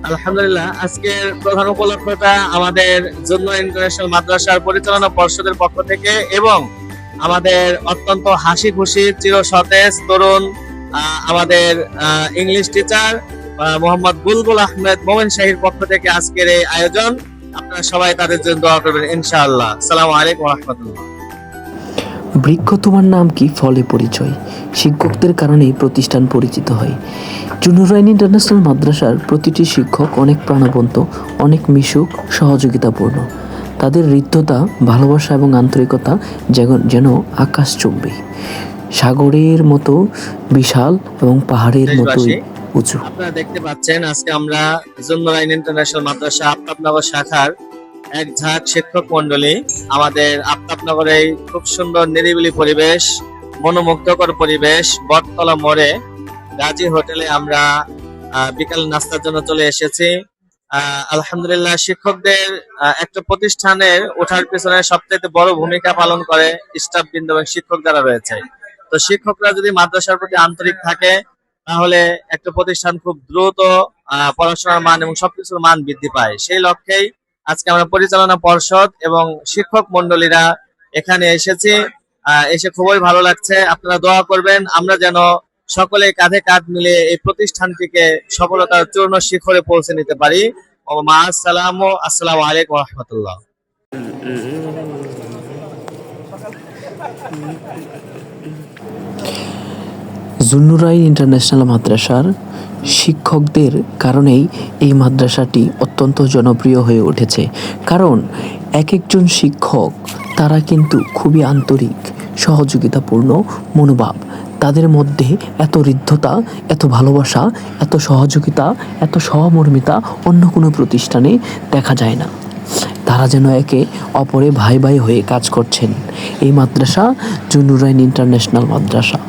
আলহামদুলিল্লাহ, আজকের প্রধান উপলক্ষটা আমাদের জুন্না ইন্টারন্যাশনাল মাদ্রাসার পরিচালনা পর্ষদের পক্ষ থেকে এবং আমাদের অত্যন্ত হাসি খুশি চির সতেজ তরুণ আমাদের ইংলিশ টিচার মোহাম্মদ বুলবুল আহমেদ মোমেন শাহীর পক্ষ থেকে আজকের এই আয়োজন। আপনারা সবাই তাদের জন্য দোয়া করবেন ইনশাআল্লাহ। আসসালামু আলাইকুম ওয়া রাহমাতুল্লাহ। বৃক্ষ তোমার নাম কি ফলে পরিচয়, শিক্ষকদের কারণেই প্রতিষ্ঠান পরিচিত হয়। জুনুরাইন ইন্টারন্যাশনাল মাদ্রাসার প্রতিটি শিক্ষক অনেক প্রাণবন্ত, অনেক মিশুক, সহযোগিতাপূর্ণ। তাদের হৃদ্যতা, ভালোবাসা এবং আন্তরিকতা যেন আকাশচুম্বী, সাগরের মতো বিশাল এবং পাহাড়ের মতোই উঁচু। আপনারা দেখতে পাচ্ছেন আজকে আমরা জুনুরাইন ইন্টারন্যাশনাল মাদ্রাসা আফতাবনগর শাখার এক ঝাঁক শিক্ষক মন্ডলী আমাদের আফতাবনগরে খুব সুন্দর নিরিবিলি পরিবেশ, মনোমুগ্ধকর পরিবেশ, বটতলা মোড়ে গাজী হোটেলে আমরা বিকাল নাস্তার জন্য চলে এসেছি। আলহামদুলিল্লাহ, শিক্ষকদের একটা প্রতিষ্ঠানের ওঠার পিছনে সবচেয়ে বড় ভূমিকা পালন করে স্টাফ বৃন্দ এবং শিক্ষক যারা রয়েছে। তো শিক্ষকরা যদি মাদ্রাসার প্রতি আন্তরিক থাকে তাহলে একটা প্রতিষ্ঠান খুব দ্রুত পড়াশোনার মান এবং সবকিছুর মান বৃদ্ধি পায়। সেই লক্ষ্যেই আজকে আমরা পরিচালনা পর্ষদ এবং শিক্ষক মন্ডলীরা এখানে এসেছি। এসে খুবই ভালো লাগছে। আপনারা দোয়া করবেন আমরা যেন সকলে কাঁধে কাঁধ মিলে এই প্রতিষ্ঠানটিকে সফলতার চূর্ণ শিখরে পৌঁছে নিতে পারি। আসসালামু আলাইকুম ওয়া রাহমাতুল্লাহ। জুন্নুরাইন ইন্টারন্যাশনাল মাদ্রাসার শিক্ষকদের কারণেই এই মাদ্রাসাটি অত্যন্ত জনপ্রিয় হয়ে উঠেছে। কারণ এক একজন শিক্ষক তারা কিন্তু খুবই আন্তরিক, সহযোগিতাপূর্ণ মনোভাব। তাদের মধ্যে এত হৃদ্যতা, এত ভালোবাসা, এত সহযোগিতা, এত সহমর্মিতা অন্য কোনো প্রতিষ্ঠানে দেখা যায় না। তারা যেন একে অপরে ভাই ভাই হয়ে কাজ করছেন। এই মাদ্রাসা জুন্নুরাইন ইন্টারন্যাশনাল মাদ্রাসা।